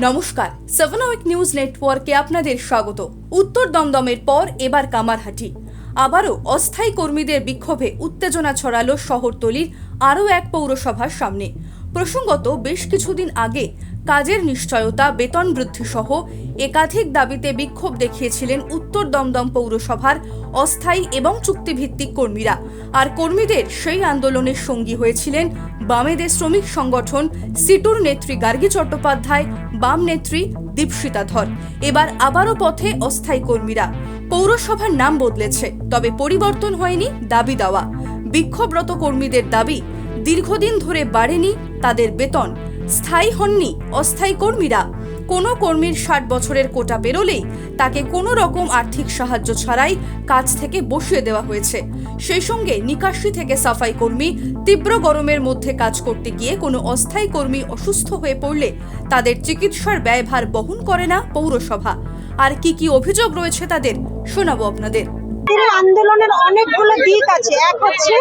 নমস্কার, 7 week news নেটওয়ার্কে আপনাদের স্বাগত। উত্তর দমদমের পর এবার কামারহাটি। আবারও অস্থায়ী কর্মীদের বিক্ষোভে উত্তেজনা ছড়ালো শহরতলির আরও এক পৌরসভার সামনে। প্রসঙ্গত, বেশ কিছুদিন আগে কাজের নিশ্চয়তা, বেতন বৃদ্ধি সহ একাধিক দাবিতে বিক্ষোভ দেখিয়েছিলেন উত্তর দমদম পৌরসভার অস্থায়ী এবং চুক্তিভিত্তিক কর্মীরা। আর কর্মীদের সেই আন্দোলনের সঙ্গী হয়েছিলেন বামেদের শ্রমিক সংগঠন সিটুর নেত্রী গার্গী চট্টোপাধ্যায়, বাম নেত্রী দীপশিতা ধর। এবার আবারও পথে অস্থায়ী কর্মীরা। পৌরসভার নাম বদলেছে, তবে পরিবর্তন হয়নি দাবি দেওয়া। বিক্ষোভরত কর্মীদের দাবি, দীর্ঘদিন ধরে বাড়েনি তাদের বেতন, স্থায়ী হননি অস্থায়ী কর্মীরা। কোনো কর্মীর 60 বছরের কোটা পেরোলেই তাকে কোনো রকম আর্থিক সাহায্য ছাড়াই কাজ থেকে বসিয়ে দেওয়া হয়েছে। সেই সঙ্গে নিকাশি থেকে সাফাই কর্মী তীব্র গরমের মধ্যে কাজ করতে গিয়ে কোনো অস্থায়ী কর্মী অসুস্থ হয়ে পড়লে তাদের চিকিৎসার ব্যয়ভার বহন করে না পৌরসভা। আর কি অভিযোগ রয়েছে তাদের শোনাবো আপনাদের। আন্দোলনের অনেকগুলো দিক আছে। এক হচ্ছে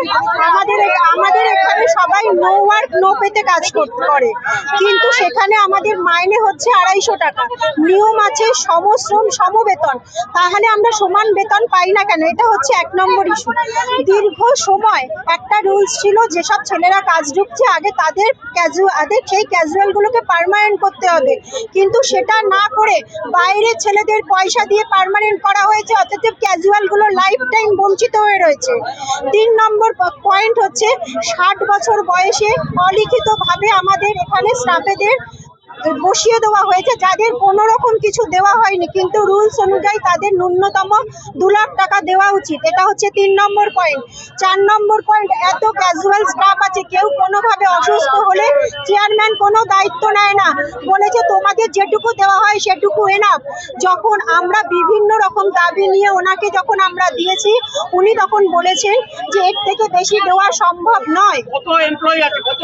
আমাদের এখানে সবাই নো ওয়ার্ক নো পেতে কাজ করে, কিন্তু সেখানে আমাদের মাইনে হচ্ছে 250 টাকা। নিয়ম আছে সমশ্রম সমবেতন, তাহলে আমরা সমান বেতন পাই না কেন? এটা হচ্ছে 1 নম্বর ইস্যু। দীর্ঘ সময় একটা রুলস ছিল, যেসব ছেলেরা কাজ ঢুকছে আগে তাদের সেই ক্যাজুয়ালগুলোকে পার্মানেন্ট করতে হবে, কিন্তু সেটা না করে বাইরে ছেলেদের পয়সা দিয়ে পার্মানেন্ট করা হয়েছে, অথচ ক্যাজুয়ালগুলো লাইফ টাইম বঞ্চিত হয়ে রয়েছে। 3 নম্বর পয়েন্ট হচ্ছে 60 বছর বয়সে অলিখিতভাবে আমাদের এখানে স্টাফেদের বসিয়ে দেওয়া হয়েছে, যাদের কোনো রকম কিছু দেওয়া হয়নি, কিন্তু রুলস অনুযায়ী তাদের ন্যূনতম 2 লাখ টাকা দেওয়া উচিত। এটা হচ্ছে 3 নম্বর পয়েন্ট। 4 নম্বর পয়েন্ট, এত ক্যাজুয়াল স্টাফ আছে, কেউ কোনোভাবে অসুস্থ হলে চেয়ারম্যান কোনো দায়িত্ব নেয় না, বলেছে তোমাদের যেটুকু দেওয়া হয় সেটুকু এনাফ। যখন আমরা বিভিন্ন রকম দাবি নিয়ে ওনাকে যখন আমরা দিয়েছি, উনি তখন বলেছেন যে এর থেকে বেশি দেওয়া সম্ভব নয়। কত এমপ্লয়ি আছে, কত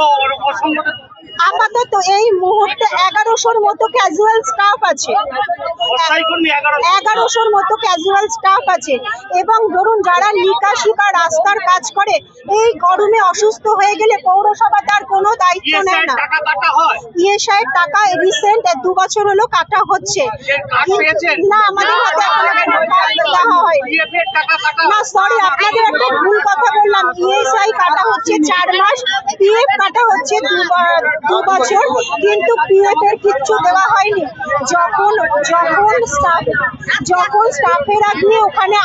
অসংগঠিত? আপাতত এই মুহূর্তে 1100-র মতো ক্যাজুয়াল স্টাফ আছে। 1100-র মতো ক্যাজুয়াল স্টাফ আছে। এবং ধরুন, যারা নিকাশি বা রাস্তার কাজ করে, এই গরমে অসুস্থ হয়ে গেলে পৌরসভা তার কোনো দায়িত্ব নেয় না। ইএসআই টাকা রিসেন্ট 2 বছর হলো কাটা হচ্ছে না, আমাদের হাতে এখনো দেওয়া হয়নি। না, সরি, আপনাদের একটা ভুল কথা বললাম। ইএসআই কাটা হচ্ছে 4 মাস, পিএফ কাটা হচ্ছে 2 বছর, কিন্তু পিএফ এর কিচ্ছু দেওয়া হয়নি। যখন স্টাফেরা গিয়ে ওখানে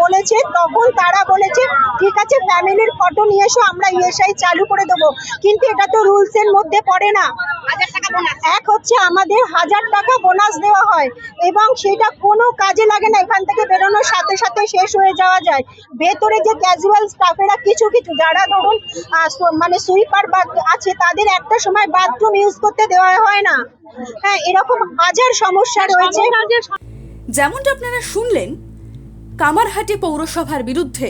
বলেছে, তখন তারা বলেছে ঠিক আছে ফ্যামিলির ফটো নিয়ে এসো, আমরা ইএসআই চালু করে দেবো, কিন্তু এটা তো রুলস এর মধ্যে পড়ে না। এক হচ্ছে আমাদের 1000 টাকা বোনাস দেওয়া হয়, এবং সেটা কোনো কাজে লাগে না, এখান থেকে বেরোনোর সাথে সাথে শেষ হয়ে যাওয়া যায়। ভেতরে যে ক্যাজুয়াল স্টাফেরা কিছু যারা ধরুন মানে সুইপার আছে, তাদের একটা সময় বাথরুম ইউজ করতে দেওয়া হয় না। হ্যাঁ, এরকম হাজার সমস্যা রয়েছে। যেমনটা আপনারা শুনলেন, কামারহাটি পৌরসভার বিরুদ্ধে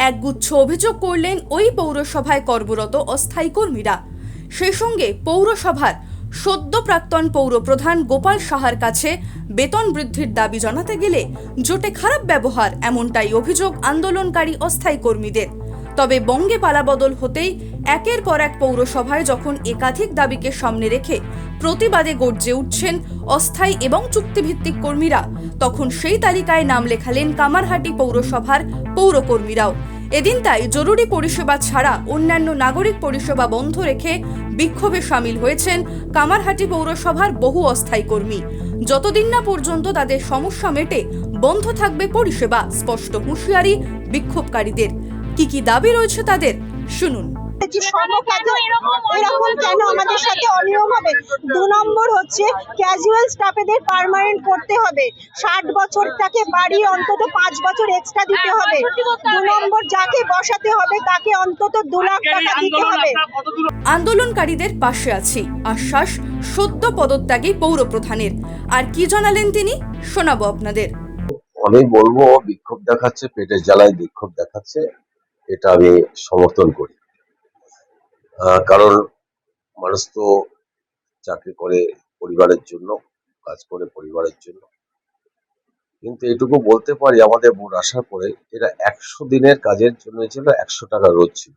একগুচ্ছ অভিযোগ করলেন ওই পৌরসভায় কর্মরত অস্থায়ী কর্মীরা। সেই সঙ্গে পৌরসভার সদ্য প্রাক্তন পৌরপ্রধান গোপাল সাহার কাছে বেতন বৃদ্ধির দাবি জানাতে গেলে জোটে খারাপ ব্যবহার, এমনটাই অভিযোগ আন্দোলনকারী অস্থায়ী কর্মীদের। তবে বঙ্গে পালাবদল হতেই একের পর এক পৌরসভায় যখন একাধিক দাবিকে সামনে রেখে প্রতিবাদে গর্জে উঠছেন অস্থায়ী এবং চুক্তিভিত্তিক কর্মীরা, তখন সেই তালিকায় নাম লেখালেন কামারহাটি পৌরসভার পৌরকর্মীরাও। এদিন তাই জরুরি পরিষেবা ছাড়া অন্যান্য নাগরিক পরিষেবা বন্ধ রেখে বিক্ষোভে সামিল হয়েছেন কামারহাটি পৌরসভার বহু অস্থায়ী কর্মী। যতদিন না পর্যন্ত তাদের সমস্যা মেটে বন্ধ থাকবে পরিষেবা, স্পষ্ট হুঁশিয়ারি বিক্ষোভকারীদের। কি দাবি রয়েছে তাদের শুনুন। এরকম কেন আমাদের সাথে অনিয়ম হবে? 2 নম্বর হচ্ছে ক্যাজুয়াল স্টাফেদের পার্মানেন্ট করতে হবে। 60 বছরটাকে বাড়িয়ে অন্তত 5 বছর এক্সট্রা দিতে হবে। 2 নম্বর, যাকে বসাতে হবে তাকে অন্তত 2 লাখ টাকা দিতে হবে। আন্দোলনকারীদের পাশে আছি আশ্বাস সদ্য পদত্যাগী পৌরপ্রধানের। আর কি জানালেন তিনি শোনাবো আপনাদের। আমি বলবো, বিক্ষোভ দেখাচ্ছে, পেটের জ্বালায় বিক্ষোভ দেখাচ্ছে, এটা আমি সমর্থন করি। কারণ মানুষ তো চাকরি করে পরিবারের জন্য, কাজ করে পরিবারের জন্য, কিন্তু এটুকু বলতে পারি আমাদের বোর্ড আসার পরে এরা 100 দিনের কাজের জন্য ছিল 100 টাকা রোজ ছিল।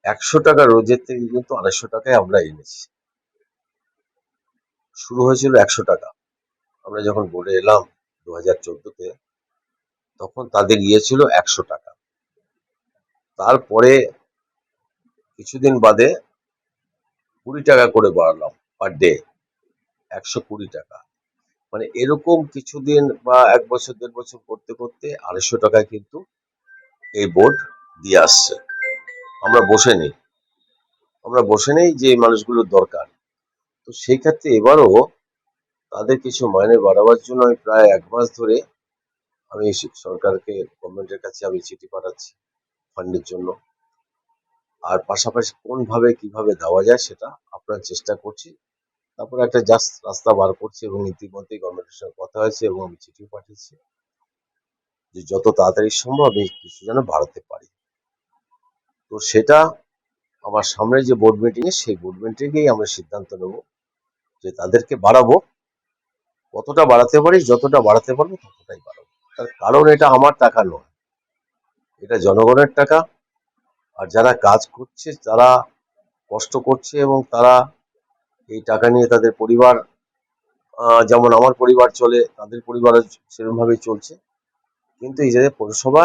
100 টাকা রোজের থেকে কিন্তু 250 টাকায় আমরা এনেছি। শুরু হয়েছিল 100 টাকা। আমরা যখন বোর্ডে এলাম 2014-তে, তখন তাদের ইয়ে ছিল 100 টাকা। তারপরে কিছুদিন বাদে 20 টাকা করে বাড়ালাম পার ডে, 120 টাকা। মানে এরকম কিছুদিন বা 1 বছর 1.5 বছর করতে করতে 250 টাকায় কিন্তু এই বোর্ড দিয়ে আসছে। আমরা বসে নেই যে এই মানুষগুলোর দরকার। তো সেই ক্ষেত্রে এবারও তাদের কিছু মাইনে বাড়াবার জন্য আমি প্রায় 1 মাস ধরে আমি সরকারকে, গভর্নমেন্টের কাছে আমি চিঠি পাঠাচ্ছি ফান্ডের জন্য। আর পাশাপাশি কোনভাবে কিভাবে দেওয়া যায় সেটা আপনার চেষ্টা করছি। তারপরে একটা জাস্ট রাস্তা বার করছি এবং ইতিমধ্যেই গভর্নমেন্টের সঙ্গে কথা হয়েছে এবং আমি চিঠি পাঠিয়েছি যে যত তাড়াতাড়ি সম্ভব এই কিছু যেন বাড়াতে পারি। তো সেটা আমার সামনে যে বোর্ড মিটিংয়ে, সেই বোর্ড মিটিংয়েই আমরা সিদ্ধান্ত নেব যে তাদেরকে বাড়াবো, কতটা বাড়াতে পারি, যতটা বাড়াতে পারবো ততটাই বাড়াবো। তার কারণ এটা আমার টাকা নয়, এটা জনগণের টাকা। আর যারা কাজ করছে, তারা কষ্ট করছে এবং তারা এই টাকা নিয়ে তাদের পরিবার, যেমন আমার পরিবার চলে, তাদের পরিবারও সেরকমভাবেই চলছে। কিন্তু এই জায়গায় পৌরসভা,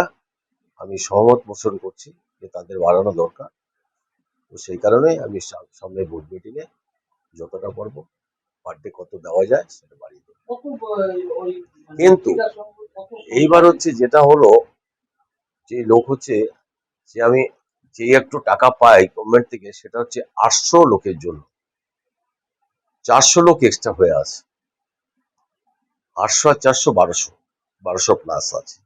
আমি সহমত পোষণ করছি যে তাদের বাড়ানো দরকার। তো সেই কারণে আমি সামনে বোর্ড মিটিংয়ে যতটা পারবো পার ডে কত দেওয়া যায় সেটা বাড়িয়ে দেবো। কিন্তু এইবার হচ্ছে যেটা হলো, যে লোক হচ্ছে যে আমি যে একটু টাকা পাই গভর্নমেন্ট থেকে, সেটা হচ্ছে 800 লোকের জন্য। 400 লোক এক্সট্রা হয়ে আছে, 800 আর 400 1200 প্লাস আছে।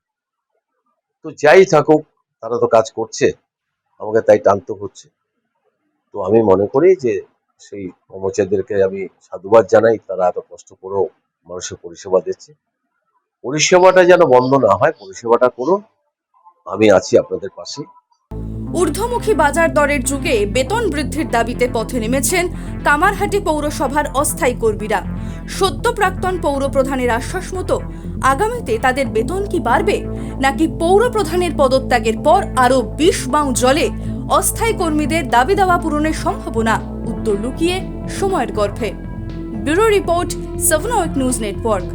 তো যাই থাকুক, তারা তো কাজ করছে, আমাকে তাই টানতে হচ্ছে। তো আমি মনে করি যে সেই কর্মচারীদেরকে আমি সাধুবাদ জানাই, তারা এত কষ্ট করেও মানুষের পরিষেবা দিচ্ছে। পরিষেবাটা যেন বন্ধ না হয়, পরিষেবাটা করুন, আমি আছি আপনাদের পাশে। ঊর্ধ্বমুখী বাজার দরের যুগে বেতন বৃদ্ধির দাবিতে পথে নেমেছেন কামারহাটি পৌরসভার অস্থায়ী কর্মীরা। সদ্য প্রাক্তন পৌর প্রধানের আশ্বাস মতো আগামীতে তাদের বেতন কি বাড়বে, নাকি পৌর প্রধানের পদত্যাগের পর আরো 20 বাউ জলে অস্থায়ী কর্মীদের দাবি দাওয়া পূরণের সম্ভাবনা? উত্তর লুকিয়ে সময়ের গর্ভে। Bureau report, 7 hour news network.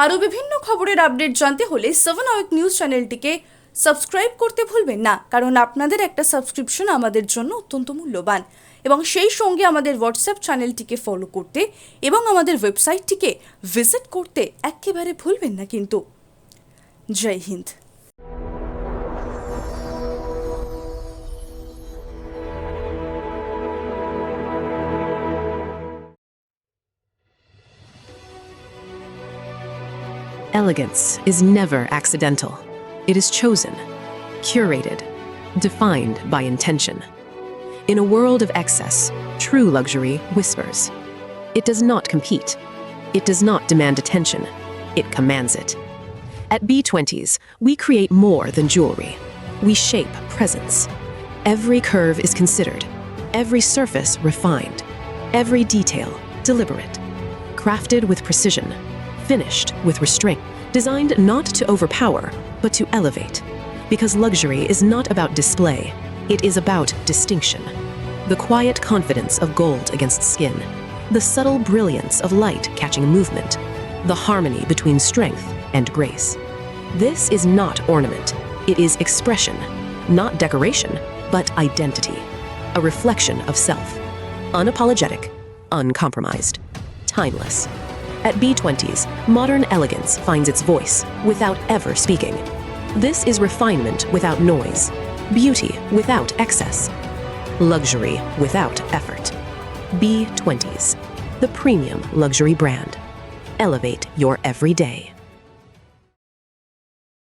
আরও বিভিন্ন খবরের আপডেট জানতে হলে 7 আওয়ার নিউজ চ্যানেলটিকে সাবস্ক্রাইব করতে ভুলবেন না, কারণ আপনাদের একটা সাবস্ক্রিপশন আমাদের জন্য অত্যন্ত মূল্যবান। এবং সেই সঙ্গে আমাদের হোয়াটসঅ্যাপ চ্যানেলটিকে ফলো করতে এবং আমাদের ওয়েবসাইটটিকে ভিজিট করতে একেবারে ভুলবেন না কিন্তু। জয় Hind. Elegance is never accidental. It is chosen, curated, defined by intention. In a world of excess, true luxury whispers. It does not compete. It does not demand attention. It commands it. At B20s, we create more than jewelry. We shape presence. Every curve is considered, every surface refined, every detail deliberate, crafted with precision, finished with restraint, designed not to overpower, but to elevate. Because luxury is not about display, it is about distinction. The quiet confidence of gold against skin, the subtle brilliance of light catching movement, the harmony between strength and grace. This is not ornament, it is expression, not decoration, but identity, a reflection of self, unapologetic, uncompromised, timeless. At B20s, modern elegance finds its voice without ever speaking. This is refinement without noise, beauty without excess, luxury without effort. B20s, the premium luxury brand. Elevate your everyday.